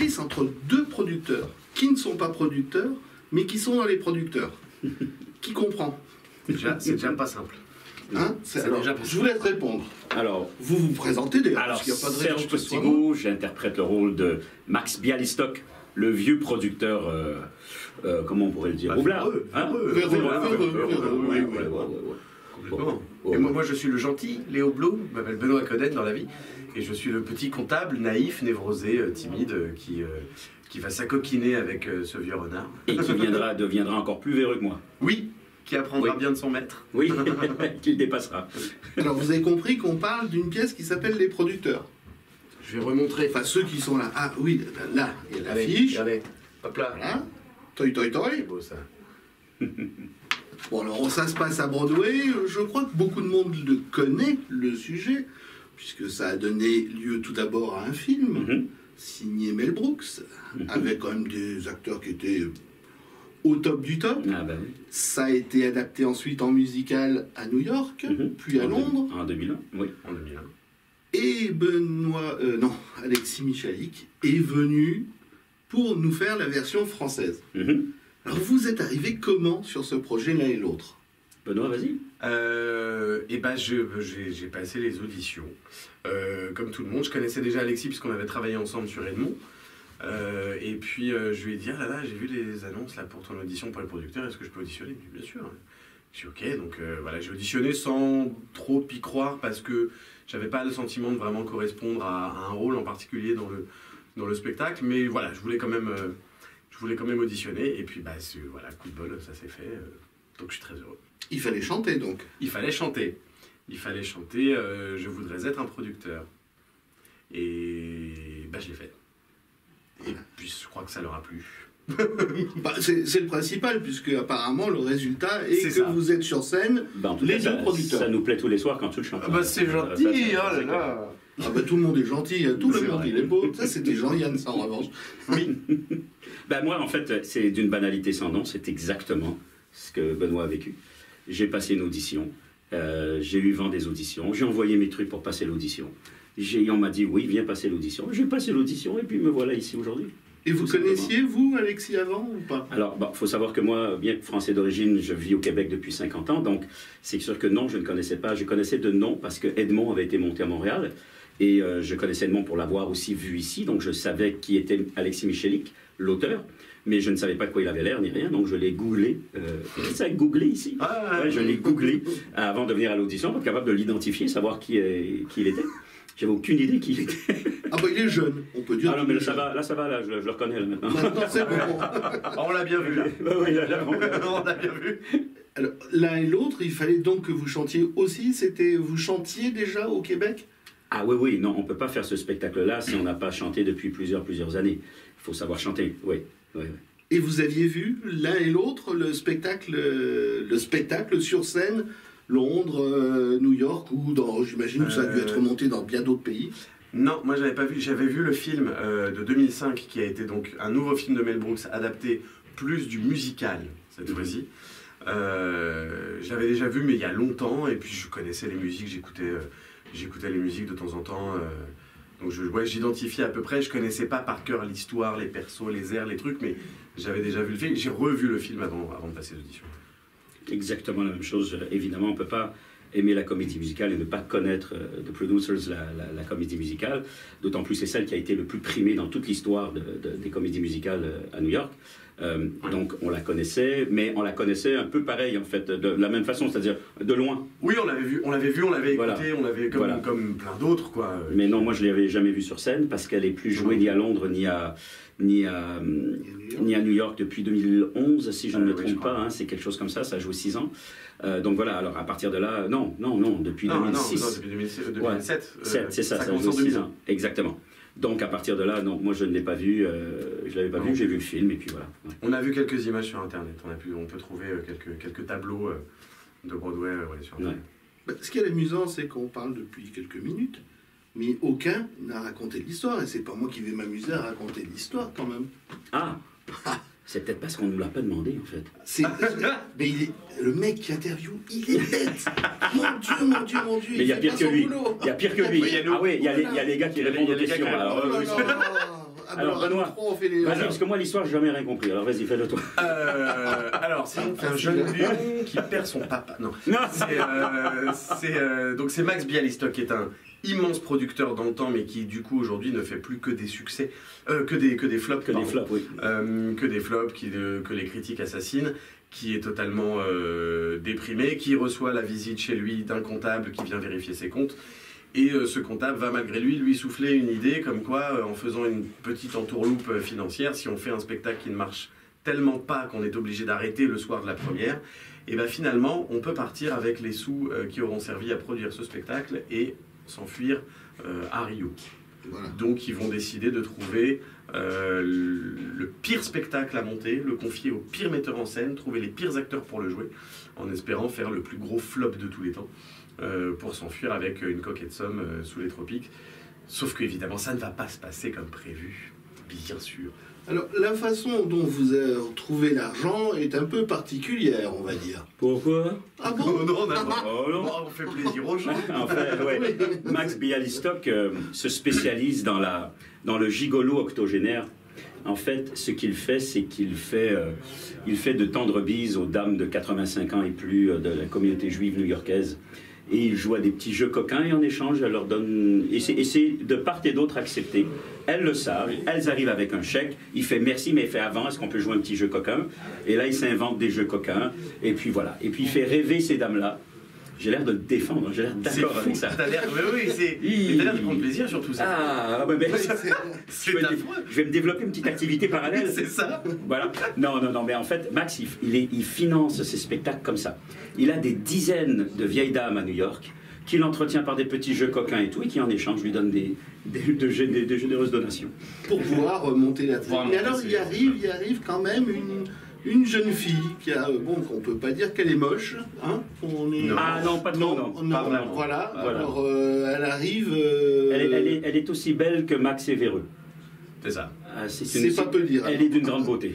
pièce entre deux producteurs qui ne sont pas producteurs, mais qui sont dans les producteurs. Qui comprend? C'est déjà pas simple. Hein, alors, je vous laisse répondre. Alors, vous vous présentez d'ailleurs, alors parce qu'il n'y a pas de Serge raison que ce soit Postigo, j'interprète le rôle de Max Bialystok, le vieux producteur, comment on pourrait le dire, roublard. Complètement. Et moi, je suis le gentil, Léo Blum, je m'appelle Benoît Coden dans la vie, et je suis le petit comptable, naïf, névrosé, timide, qui va s'acoquiner avec ce vieux renard. Et qui deviendra encore plus véreux que moi. Oui, qui apprendra bien de son maître. Oui, qu'il dépassera. Alors vous avez compris qu'on parle d'une pièce qui s'appelle Les Producteurs. Je vais remontrer. Enfin ceux qui sont là. Ah oui, là, il y a l'affiche. Regardez, hop là. Voilà. Toi, toi, toi. C'est beau ça. Bon alors ça se passe à Broadway. Je crois que beaucoup de monde connaît le sujet, puisque ça a donné lieu tout d'abord à un film signé Mel Brooks, avec quand même des acteurs qui étaient au top du top. Ah bah oui. Ça a été adapté ensuite en musical à New York, puis à Londres. En 2001, oui. En 2001. Et Alexis Michalik est venu pour nous faire la version française. Alors vous êtes arrivé comment sur ce projet l'un et l'autre? Benoît, vas-y. Et ben j'ai passé les auditions. Comme tout le monde, je connaissais déjà Alexis puisqu'on avait travaillé ensemble sur Edmond. Et puis je lui ai dit, ah là, j'ai vu les annonces là pour ton audition pour les producteurs, est-ce que je peux auditionner? Il me dit, bien sûr. Je suis ok, donc voilà, j'ai auditionné sans trop y croire parce que j'avais pas le sentiment de vraiment correspondre à un rôle en particulier dans le spectacle, mais voilà, je voulais quand même auditionner, et puis bah voilà, coup de bol, ça s'est fait, donc je suis très heureux. Il fallait chanter donc. Il fallait chanter, je voudrais être un producteur, et bah je l'ai fait. Et puis je crois que ça leur a plu. Bah, c'est le principal, puisque apparemment le résultat est que ça. Vous êtes sur scène, Bah, en tout les cas, deux producteurs. Ça nous plaît tous les soirs quand tu le chantes. Ah bah c'est gentil, oh là là. Ah bah, tout le monde est gentil, tout le C'est monde vrai. il est beau. Ça c'était Jean-Yann, ça en revanche. Oui. Ben moi, en fait, c'est d'une banalité sans nom. C'est exactement ce que Benoît a vécu. J'ai passé une audition. J'ai eu vent des auditions. J'ai envoyé mes trucs pour passer l'audition. On m'a dit, oui, viens passer l'audition. J'ai passé l'audition et puis me voilà ici aujourd'hui. Et vous connaissiez, vous, Alexis, avant ou pas? Alors, il faut savoir que moi, bien que français d'origine, je vis au Québec depuis 50 ans. Donc, c'est sûr que non, je ne connaissais pas. Je connaissais de nom parce que Edmond avait été monté à Montréal. Et je connaissais Edmond pour l'avoir aussi vu ici. Donc, je savais qui était Alexis Michalik, l'auteur. Mais je ne savais pas de quoi il avait l'air ni rien. Donc, je l'ai googlé. Ça, googlé ici. Ouais, je l'ai googlé avant de venir à l'audition pour être capable de l'identifier, savoir qui il était. J'avais aucune idée qui il était. Ah bah il est jeune, on peut dire. Ah non, mais là, ça va, je le reconnais là maintenant. Maintenant c'est bon. On l'a bien vu là. Oui, là, On l'a bien vu. Alors, l'un et l'autre, il fallait donc que vous chantiez aussi. Vous chantiez déjà au Québec? Ah oui, non, on ne peut pas faire ce spectacle-là si on n'a pas chanté depuis plusieurs années. Il faut savoir chanter, oui. Et vous aviez vu l'un et l'autre le spectacle sur scène, Londres, New York, ou j'imagine que ça a dû être monté dans bien d'autres pays. Non, moi j'avais pas vu. J'avais vu le film de 2005 qui a été donc un nouveau film de Mel Brooks adapté plus du musical cette fois-ci. J'avais déjà vu mais il y a longtemps, et puis je connaissais les musiques, j'écoutais les musiques de temps en temps. Donc j'identifiais à peu près, je connaissais pas par cœur l'histoire, les persos, les airs, les trucs, mais j'avais déjà vu le film. J'ai revu le film avant de passer l'audition. Exactement la même chose. Évidemment, on ne peut pas aimer la comédie musicale et ne pas connaître The Producers, la comédie musicale. D'autant plus c'est celle qui a été le plus primée dans toute l'histoire des comédies musicales à New York. Donc on la connaissait, mais on la connaissait un peu pareil en fait, de la même façon, c'est-à-dire de loin. Oui, on l'avait vu, on l'avait écouté, Voilà. on l'avait comme plein d'autres quoi. Mais non, moi je ne l'avais jamais vue sur scène parce qu'elle n'est plus jouée ni à Londres ni à New York depuis 2011, si je ne me trompe pas, hein, c'est quelque chose comme ça, ça a joué 6 ans. Donc voilà, alors à partir de là, non, depuis 2006. Non, depuis 2007. Ouais, c'est ça, ça joue 6 ans. Exactement. Donc à partir de là, non, moi je ne l'ai pas vu, j'ai vu le film et puis voilà. Ouais. On a vu quelques images sur internet, on peut trouver quelques tableaux de Broadway sur internet. Ouais. Ce qui est amusant, c'est qu'on parle depuis quelques minutes, mais aucun n'a raconté l'histoire, et c'est pas moi qui vais m'amuser à raconter l'histoire quand même. Ah, c'est peut-être parce qu'on ne nous l'a pas demandé en fait. Mais le mec qui interviewe, il est bête. Mon Dieu. Mais il y a pire que lui. Il y a pire que lui. Il y a nous. Ah oui, il y a les gars qui répondent aux questions. Alors, Alors, Benoît, on fait les... vas-y, parce que moi, l'histoire, j'ai jamais rien compris. Alors, vas-y, fais-le toi. Alors, sinon, c'est un jeune lion qui perd son papa. Non. Donc, c'est Max Bialystock qui est un immense producteur dans le temps, mais qui, du coup, aujourd'hui, ne fait plus que des succès, que des flops. Que des flops, oui. Que des flops, que les critiques assassinent, qui est totalement déprimé, qui reçoit la visite chez lui d'un comptable qui vient vérifier ses comptes. Et ce comptable va malgré lui souffler une idée comme quoi, en faisant une petite entourloupe financière, si on fait un spectacle qui ne marche tellement pas qu'on est obligé d'arrêter le soir de la première, et bien finalement on peut partir avec les sous qui auront servi à produire ce spectacle et s'enfuir à Rio. Voilà. Donc ils vont décider de trouver le pire spectacle à monter, le confier au pire metteur en scène, trouver les pires acteurs pour le jouer, en espérant faire le plus gros flop de tous les temps. Pour s'enfuir avec une coquette somme sous les tropiques. Sauf qu'évidemment, ça ne va pas se passer comme prévu, bien sûr. Alors, la façon dont vous avez trouvé l'argent est un peu particulière, on va dire. Pourquoi? Ah bon? Oh non, Oh non. on fait plaisir aux gens. En fait, ouais. Max Bialystock se spécialise dans le gigolo octogénaire. En fait, ce qu'il fait, c'est qu'il fait de tendres bises aux dames de 85 ans et plus de la communauté juive new-yorkaise. Et il joue à des petits jeux coquins et en échange, elle leur donne... Et c'est de part et d'autre accepté. Elles le savent, elles arrivent avec un chèque. Il fait merci, mais il fait avant, est-ce qu'on peut jouer un petit jeu coquin? Et là, il s'invente des jeux coquins. Et puis voilà. Et puis il fait rêver ces dames-là. J'ai l'air de le défendre, j'ai l'air d'accord avec ça. T'as l'air, oui, t'as l'air de prendre plaisir sur tout ça. Ah, ouais, mais je vais me développer une petite activité parallèle. C'est ça. Voilà. Non, mais en fait, Max, il finance ses spectacles comme ça. Il a des dizaines de vieilles dames à New York qu'il entretient par des petits jeux coquins et tout, et qui en échange lui donnent des généreuses donations. Pour pouvoir monter la tête. Mais alors, il arrive quand même une jeune fille qui a, qu'on peut pas dire qu'elle est moche, hein. Ah non, pas trop, non. Voilà. Alors, elle arrive... Elle est aussi belle que Max est véreux. C'est ça. C'est pas peu dire. Elle est d'une grande beauté.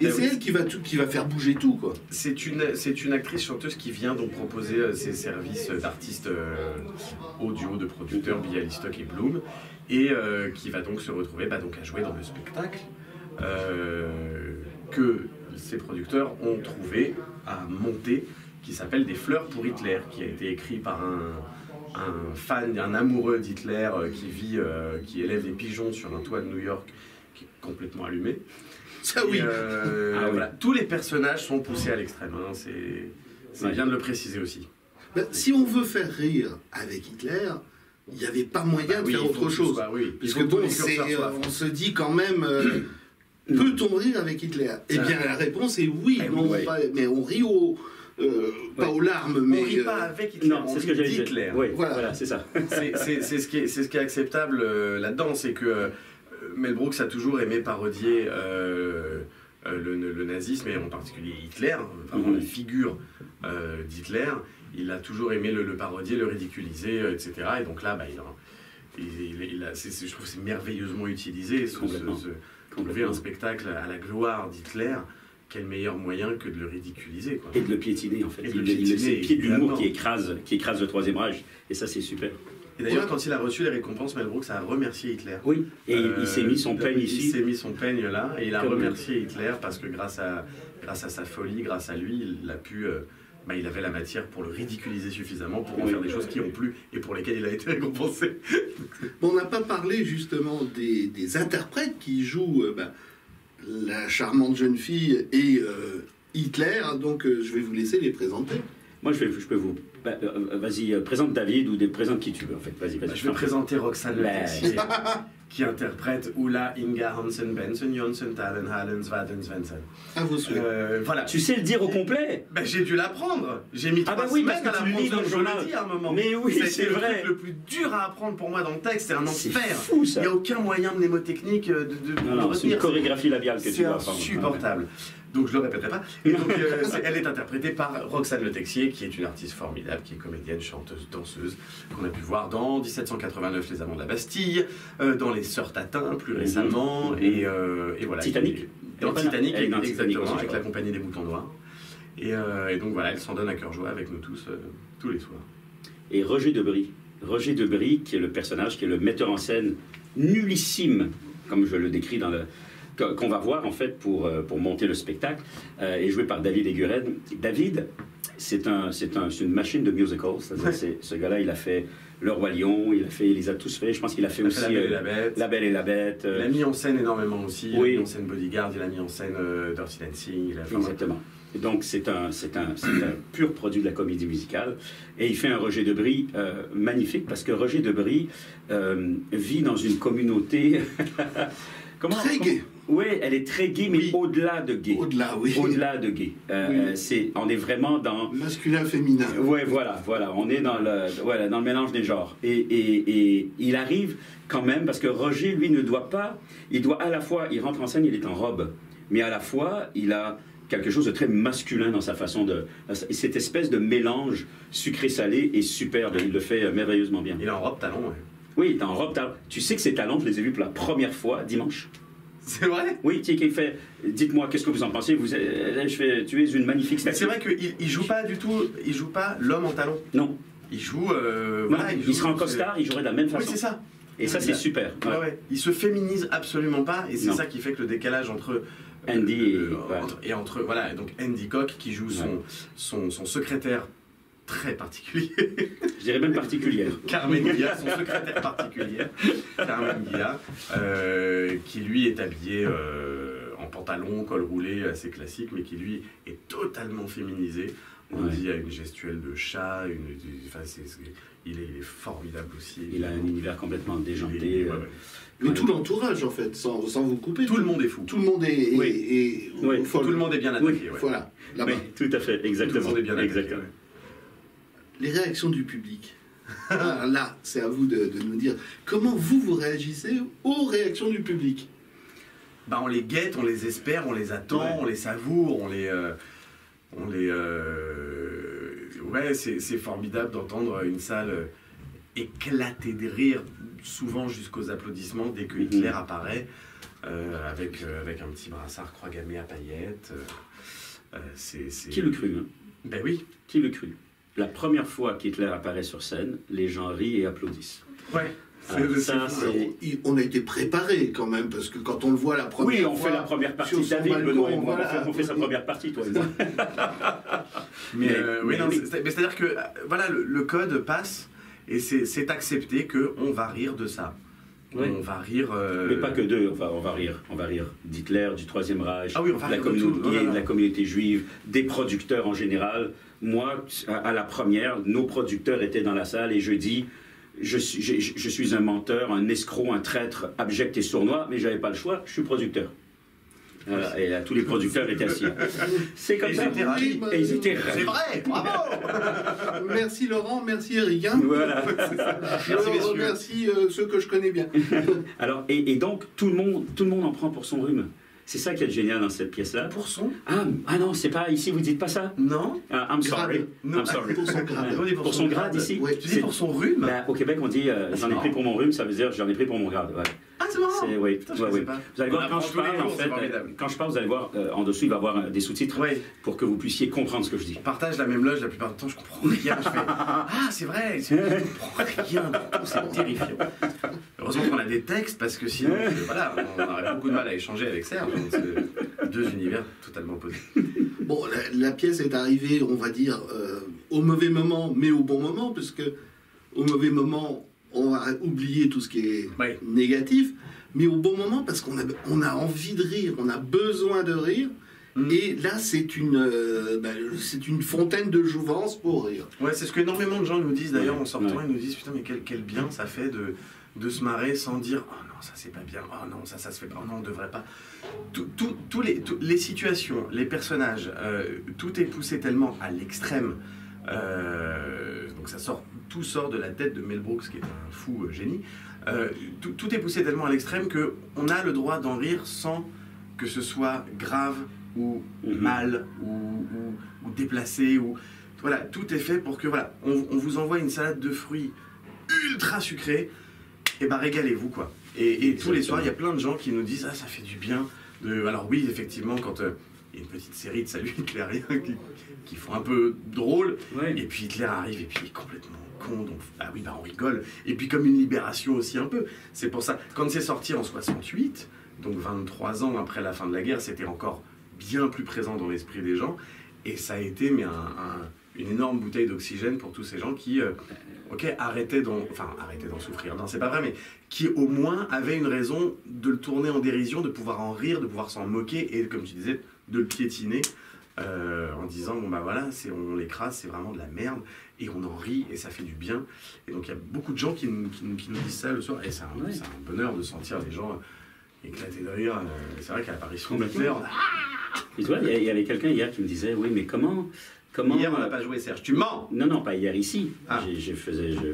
Et c'est elle qui va faire bouger tout, quoi. C'est une actrice chanteuse qui vient donc proposer ses services d'artiste au duo de producteurs Bialystock et Bloom, et qui va donc se retrouver donc à jouer dans le spectacle que ces producteurs ont trouvé à monter, qui s'appelle Des fleurs pour Hitler, qui a été écrit par un fan, un amoureux d'Hitler qui élève des pigeons sur un toit de New York qui est complètement allumé. Ça oui. Voilà. Tous les personnages sont poussés à l'extrême, hein. C'est bien de le préciser aussi. Si on veut faire rire avec Hitler, il n'y avait pas moyen de faire autre chose. Puisque on se dit quand même... Peut-on rire avec Hitler? Eh bien, la réponse est oui. Mais on rit pas aux larmes, mais... On rit pas avec Hitler, non, c'est ce que j'ai dit. Hitler. Oui, voilà, c'est ça. C'est ce qui est acceptable là-dedans, c'est que Mel Brooks a toujours aimé parodier le nazisme, et en particulier Hitler, vraiment la figure d'Hitler. Il a toujours aimé le parodier, le ridiculiser, etc. Et donc là, je trouve que c'est merveilleusement utilisé, trouver un spectacle à la gloire d'Hitler. Quel meilleur moyen que de le ridiculiser, quoi. Et de le piétiner, en fait. C'est le pied de l'humour qui écrase le Troisième Reich. Et ça, c'est super. Et d'ailleurs, quand il a reçu les récompenses, Mel Brooks a remercié Hitler. Oui, et il s'est mis son peigne ici. Il s'est mis son peigne là, et il a remercié Hitler parce que grâce à sa folie, grâce à lui, il a pu... il avait la matière pour le ridiculiser suffisamment pour en faire des choses qui ont plu et pour lesquelles il a été récompensé. On n'a pas parlé justement des interprètes qui jouent la charmante jeune fille et Hitler, donc je vais vous laisser les présenter. Moi, je peux vous... vas-y, présente David ou présente qui tu veux, en fait. Vas-y. Je vais présenter Roxane Le Texier, qui interprète Ulla Inga Hansen Benson, Jonsson, Talen, Hallen, Svaden, Svensson. À vos souhaits. Voilà. Tu sais le dire au complet? J'ai dû l'apprendre. J'ai mis 3 semaines à l'apprendre, je le dis à un moment. Mais oui, c'est vrai. Le plus dur à apprendre pour moi dans le texte, c'est un enfer. C'est fou, ça. Il n'y a aucun moyen mnémotechnique de non, c'est une chorégraphie labiale que tu dois apprendre. C'est insupportable. Donc je ne le répéterai pas. Et donc, elle est interprétée par Roxane Le Texier, qui est une artiste formidable, qui est comédienne, chanteuse, danseuse, qu'on a pu voir dans 1789, Les Amants de la Bastille, dans Les Sœurs Tatin, plus récemment, et voilà. Titanic. Dans Titanic, exactement, aussi, avec la compagnie des Moutons Noirs. Et donc voilà, elle s'en donne à cœur joie avec nous tous, tous les soirs. Et Roger Debris, qui est le personnage, qui est le metteur en scène nullissime, comme je le décris dans le... qu'on va voir en fait pour monter le spectacle, est joué par David Eguren. David, c'est une machine de musical. Ce gars-là, il a fait Le Roi Lion, il les a tous fait. Je pense qu'il a fait aussi La Belle et la Bête. Il a mis en scène énormément aussi. Oui. Il a mis en scène Bodyguard, il a mis en scène Dirty Dancing. Exactement. Et donc c'est un pur produit de la comédie musicale. Et il fait un Roger Debris magnifique, parce que Roger Debris vit dans une communauté... Très gay. Oui, elle est très gay, mais Oui. au-delà de gay. Au-delà, oui. Au-delà de gay. On est vraiment dans... Masculin-féminin. Oui, voilà. On est dans le mélange des genres. Et il arrive quand même, parce que Roger, lui, ne doit pas... Il doit à la fois... Il rentre en scène, il est en robe. Mais à la fois, il a quelque chose de très masculin dans sa façon de... Cette espèce de mélange sucré-salé est superbe. Il le fait merveilleusement bien. Il est en robe talon, ouais. Oui, il est en robe talon. Tu sais que ces talons, je les ai vus pour la première fois dimanche. C'est vrai? Oui, tu sais qu'il fait... Dites-moi, qu'est-ce que vous en pensez? Tu es une magnifique statue. C'est vrai qu'il joue pas du tout... Il joue pas l'homme en talon. Non. Il joue... Voilà, il sera en costard, il jouerait de la même façon. Oui, c'est ça. Et ça, c'est super. Ouais. Ouais. Il se féminise absolument pas, et c'est Non. ça qui fait que le décalage entre Andy entre voilà, donc Andy Koch qui joue son secrétaire très particulier. Je dirais même particulière. Carmen Guilla, son secrétaire particulière, Carmen Guilla, qui lui est habillé en pantalon, col roulé, assez classique, mais qui lui est totalement féminisé. On dit à une gestuelle de chat, il est formidable aussi. Il a un univers complètement déjanté. Ouais. Mais tout l'entourage, en fait, sans vous couper. Tout le monde est fou. Tout le monde est... Oui. Tout le monde est bien attaqué. Ouais. Voilà, là-bas. Oui, tout à fait, exactement. Tout le monde est bien attaqué, exactement. ouais. Les réactions du public. Là, c'est à vous de nous dire comment vous réagissez aux réactions du public. Bah, on les guette, on les espère, on les attend, on les savoure, Ouais, c'est formidable d'entendre une salle éclater de rire, souvent jusqu'aux applaudissements dès que Hitler apparaît, avec un petit brassard croix gammée à paillettes. Qui le crut, hein? Ben oui. Qui le crut? La première fois qu'Hitler apparaît sur scène, les gens rient et applaudissent. Ouais. On a été préparé quand même, parce que quand on le voit la première fois... Oui, on fait la première partie. David, balcon, Benoît et moi, voilà. on fait sa première partie, toi et moi. C'est-à-dire que voilà, le code passe, et c'est accepté qu'on va rire de ça. Oui. On va rire... Mais pas que d'eux, on va rire. On va rire d'Hitler, du Troisième Reich, Ah oui, on va de la rire de communauté tout. gay, de la communauté juive, des producteurs en général. Moi, à la première, nos producteurs étaient dans la salle et je dis... Je suis un menteur, un escroc, un traître abject et sournois, mais j'avais pas le choix, je suis producteur. Voilà, et là, tous les producteurs étaient assis. C'est comme ça. Et ils étaient ravis. C'est vrai, bravo. Merci Laurent, merci Eric. Hein. Voilà. Je remercie ceux que je connais bien. Alors, et donc, tout le monde en prend pour son rhume. C'est ça qui est génial dans cette pièce-là. Pour son... Ah non, c'est pas ici, vous dites pas ça? Non. I'm sorry. Non. I'm sorry. Pour son grade. On dit Pour son grade ici? Oui. Tu dis pour son rhume? Ben, au Québec, on dit j'en ai pris pour mon rhume, ça veut dire j'en ai pris pour mon grade. Ouais. Ah, c'est marrant. Oui, Putain, je ouais, sais oui. pas. Vous allez voir, On quand apprend je tous les parle, en jours, c'est fait, formidable. quand je parle, vous allez voir, en dessous, il va y avoir des sous-titres Ouais. pour que vous puissiez comprendre ce que je dis. On partage la même loge la plupart du temps, je comprends rien. Je fais ah, c'est vrai, je comprends rien du tout, c'est terrifiant. Heureusement qu'on a des textes parce que sinon, voilà, on aurait beaucoup de mal à échanger avec Serge. Donc c'est deux univers totalement opposés. Bon, la pièce est arrivée, on va dire, au mauvais moment, mais au bon moment, puisque au mauvais moment, on va oublier tout ce qui est négatif, mais au bon moment, parce qu'on a envie de rire, on a besoin de rire. Et là, c'est une fontaine de jouvence pour rire. Ouais, c'est ce que énormément de gens nous disent d'ailleurs en sortant. Ils nous disent putain, mais quel bien ça fait de se marrer sans dire oh non, ça c'est pas bien, oh non, ça se fait pas, oh non, on devrait pas. Toutes les situations, les personnages, tout est poussé tellement à l'extrême. Donc tout sort de la tête de Mel Brooks, qui est un fou génie. Tout est poussé tellement à l'extrême qu'on a le droit d'en rire sans que ce soit grave ou mal ou déplacé. Voilà, tout est fait pour que voilà, on vous envoie une salade de fruits ultra sucrée, et ben régalez-vous quoi. Et tous les soirs, il y a plein de gens qui nous disent ah, ça fait du bien. Alors oui, effectivement, quand y a une petite série de saluts hitlériens qui font un peu drôle. Ouais. Et puis Hitler arrive et puis il est complètement con, donc ah oui, bah on rigole. Et puis comme une libération aussi un peu. C'est pour ça, quand c'est sorti en 68, donc 23 ans après la fin de la guerre, c'était encore bien plus présent dans l'esprit des gens. Et ça a été mais une énorme bouteille d'oxygène pour tous ces gens qui, arrêtaient d'en souffrir. Non, c'est pas vrai, mais qui au moins avaient une raison de le tourner en dérision, de pouvoir en rire, de pouvoir s'en moquer et, comme tu disais, de le piétiner en disant, bon bah voilà, on l'écrase, c'est vraiment de la merde, et on en rit, et ça fait du bien. Et donc il y a beaucoup de gens qui nous disent ça le soir, et c'est un bonheur de sentir les gens éclater de rire. C'est vrai qu'à l'apparition de Hitler... Et tu vois, il y avait quelqu'un hier qui me disait, oui, mais comment... Hier, on n'a pas joué, Serge. Tu mens! Non, pas hier ici. Ah.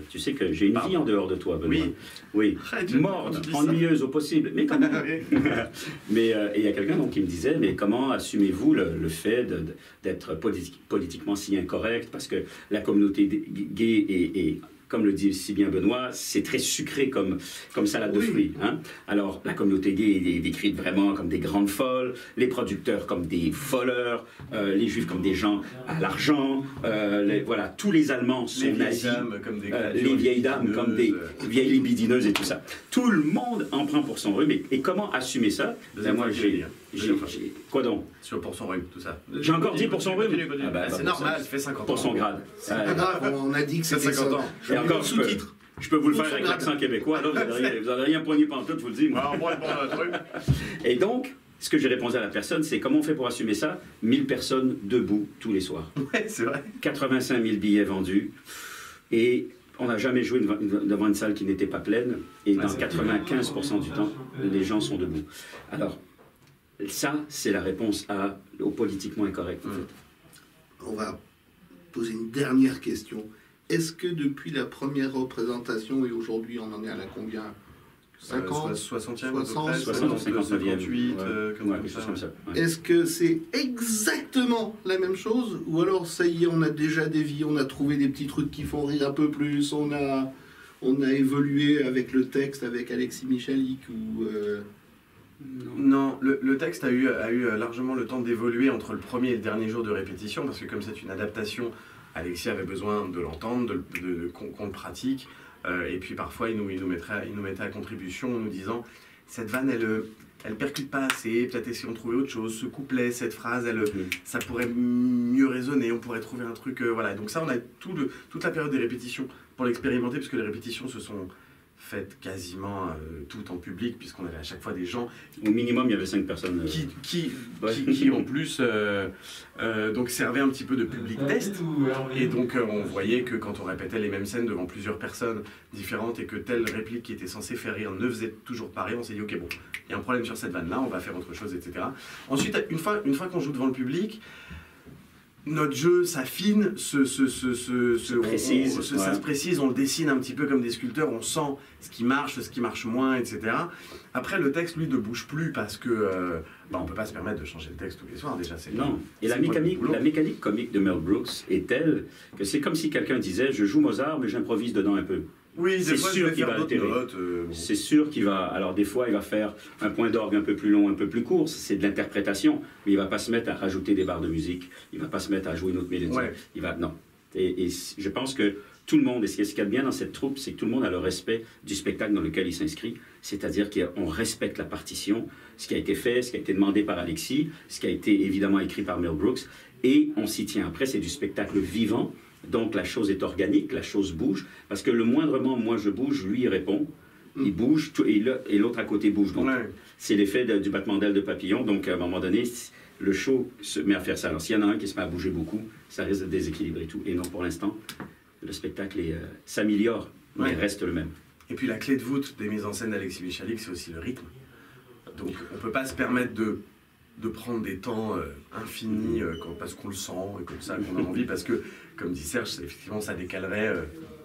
Tu sais que j'ai une vie en dehors de toi, Benoît. Oui. Morte, ennuyeuse au possible. Mais comment? Mais il y a quelqu'un donc qui me disait, mais comment assumez-vous le fait d'être politiquement si incorrect? Parce que la communauté gay est comme le dit si bien Benoît, c'est très sucré comme salade de fruits. Hein? Alors, la communauté gay est décrite vraiment comme des grandes folles, les producteurs comme des voleurs, les juifs comme des gens à l'argent, voilà, tous les Allemands sont nazis, les vieilles dames comme des vieilles libidineuses et tout ça. Tout le monde en prend pour son rhume. Et comment assumer ça? Moi, quoi donc? Pour son rhume, tout ça. J'ai encore dit pour son rhume? C'est normal, ça fait 50 ans. Pour son grade. C'est pas grave, on a dit que c'était 50 ans. Et encore, je peux vous le faire avec l'accent québécois, là, vous n'allez rien poigner pantoute, je vous le dis. Moi. Et donc, ce que j'ai répondu à la personne, c'est comment on fait pour assumer ça? 1000 personnes debout tous les soirs. Ouais, c'est vrai. 85 000 billets vendus. Et on n'a jamais joué devant une salle qui n'était pas pleine. Et dans 95% du temps, les gens sont debout. Alors, ça, c'est la réponse au politiquement incorrect, en fait. On va poser une dernière question. Est-ce que depuis la première représentation, et aujourd'hui on en est à la combien? 50 60e, 58, comme ça. Est-ce que c'est exactement la même chose? Ou alors ça y est, on a déjà dévié, on a trouvé des petits trucs qui font rire un peu plus, on a évolué avec le texte, avec Alexis Michalik ou... Non, le texte a eu largement le temps d'évoluer entre le premier et le dernier jour de répétition, parce que comme c'est une adaptation, Alexis avait besoin de l'entendre, qu'on le pratique, et puis parfois il nous mettait à contribution en nous disant cette vanne elle percute pas assez, peut-être essayons de trouver autre chose, ce couplet, cette phrase, ça pourrait mieux résonner, on pourrait trouver un truc, voilà. Donc ça, on a toute la période des répétitions pour l'expérimenter, puisque les répétitions se sont faites quasiment tout en public, puisqu'on avait à chaque fois des gens... Au minimum, il y avait 5 personnes. Qui en plus donc servaient un petit peu de public test. Et donc on voyait que quand on répétait les mêmes scènes devant plusieurs personnes différentes et que telle réplique qui était censée faire rire ne faisait toujours pas rire, on s'est dit ok, bon, il y a un problème sur cette vanne-là, on va faire autre chose, etc. Ensuite, une fois qu'on joue devant le public, notre jeu s'affine, ça se précise, on le dessine un petit peu comme des sculpteurs, on sent ce qui marche moins, etc. Après, le texte, lui, ne bouge plus parce que on ne peut pas se permettre de changer le texte tous les soirs, déjà. Non, et la mécanique comique de Mel Brooks est telle que c'est comme si quelqu'un disait « je joue Mozart, mais j'improvise dedans un peu ». Oui, c'est sûr qu'il va altérer. C'est sûr qu'il va... Alors, des fois, il va faire un point d'orgue un peu plus long, un peu plus court. C'est de l'interprétation. Mais il ne va pas se mettre à rajouter des barres de musique. Il ne va pas se mettre à jouer une autre mélodie. Ouais. Non. Et je pense que tout le monde, et ce qu'il y a de bien dans cette troupe, c'est que tout le monde a le respect du spectacle dans lequel il s'inscrit. C'est-à-dire qu'on respecte la partition, ce qui a été fait, ce qui a été demandé par Alexis, ce qui a été évidemment écrit par Mel Brooks. Et on s'y tient. Après, c'est du spectacle vivant. Donc la chose est organique, la chose bouge, parce que le moindrement, moi je bouge, lui il répond, il bouge, et l'autre à côté bouge. Donc c'est l'effet du battement d'aile de papillon, donc à un moment donné, le show se met à faire ça. Alors s'il y en a un qui se met à bouger beaucoup, ça risque de déséquilibrer tout. Et non, pour l'instant, le spectacle s'améliore, mais reste le même. Et puis la clé de voûte des mises en scène d'Alexis Michalik, c'est aussi le rythme. Donc on ne peut pas se permettre de prendre des temps infinis parce qu'on le sent et comme ça qu'on a envie, parce que, comme dit Serge, effectivement ça décalerait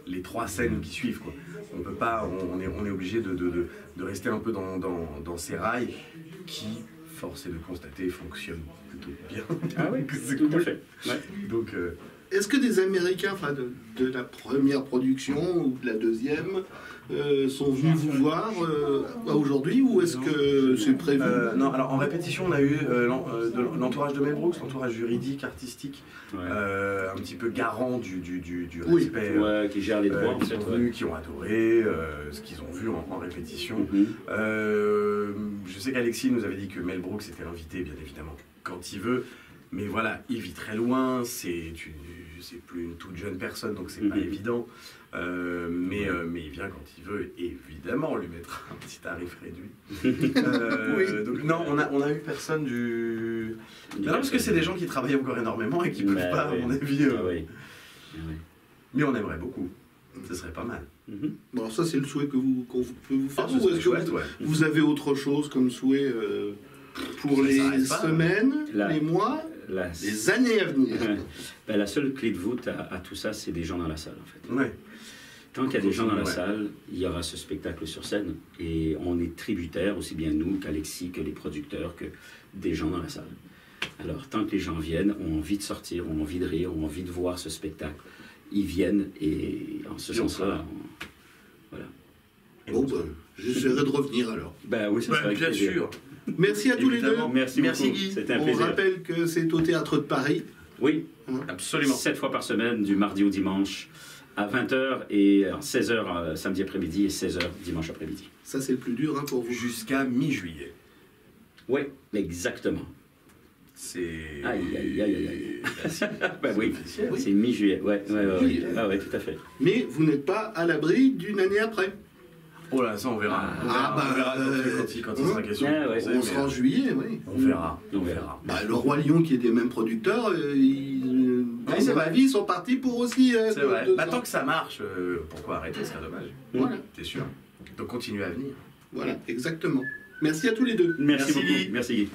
les 3 scènes qui suivent, quoi. On peut pas, on est obligé de rester un peu dans ces rails qui, force est de constater, fonctionnent plutôt bien. Ah oui, c'est tout à fait. Ouais. Donc est-ce que des Américains, enfin de la première production ou de la deuxième, sont venus vous voir aujourd'hui, ou est-ce que c'est prévu? Non, alors en répétition, on a eu l'entourage de Mel Brooks, l'entourage juridique, artistique, un petit peu garant du respect. Ouais, qui gère les droits, en qui fait. sont venus, qui ont adoré ce qu'ils ont vu en répétition. Je sais qu'Alexis nous avait dit que Mel Brooks était invité, bien évidemment, quand il veut. Mais voilà, il vit très loin, c'est plus une toute jeune personne, donc c'est pas évident. Mais il vient quand il veut, et évidemment, on lui mettra un petit tarif réduit. Donc non, on a eu personne du... Non, parce que c'est des gens qui travaillent encore énormément et qui ne peuvent pas, à mon avis... Mais on aimerait beaucoup. Ce serait pas mal. Bon, alors ça, c'est le souhait qu'on peut vous faire. Ah, Ou est-ce que chouette, vous avez autre chose comme souhait pour les semaines, les mois, les années à venir? Ben, la seule clé de voûte à tout ça, c'est des gens dans la salle, en fait. Ouais. Tant qu'il y a des gens dans la salle, il y aura ce spectacle sur scène. Et on est tributaires, aussi bien nous qu'Alexis, que les producteurs, que des gens dans la salle. Alors, tant que les gens viennent, ont envie de sortir, ont envie de rire, ont envie de voir ce spectacle, ils viennent, et en ce sens-là, voilà. Bon, j'essaierai de revenir alors. Ben oui, ça serait bien sûr. Merci à tous les deux. Merci beaucoup. Guy. C'était un On plaisir. rappelle que c'est au Théâtre de Paris. Oui, Absolument. 7 fois par semaine, du mardi au dimanche, à 20h et 16h samedi après-midi et 16h dimanche après-midi. Ça, c'est le plus dur pour vous. Jusqu'à mi-juillet. Oui, exactement. C'est... Aïe. Ben oui, officiel. c'est mi-juillet. Ouais, Oui. Ah ouais, tout à fait. Mais vous n'êtes pas à l'abri d'une année après. Oh là, ça on verra. On verra quand il sera question. Ah ouais, On sera en juillet, oui. On verra. Bah, le Roi Lion, qui est des mêmes producteurs, à mon avis, ils sont partis pour aussi... C'est vrai. 2 Bah, ans. tant que ça marche, pourquoi arrêter? Ce serait dommage. Voilà. T'es sûr. Donc continue à venir. Voilà, exactement. Merci à tous les deux. Merci Merci, beaucoup. Guy. Merci Guy.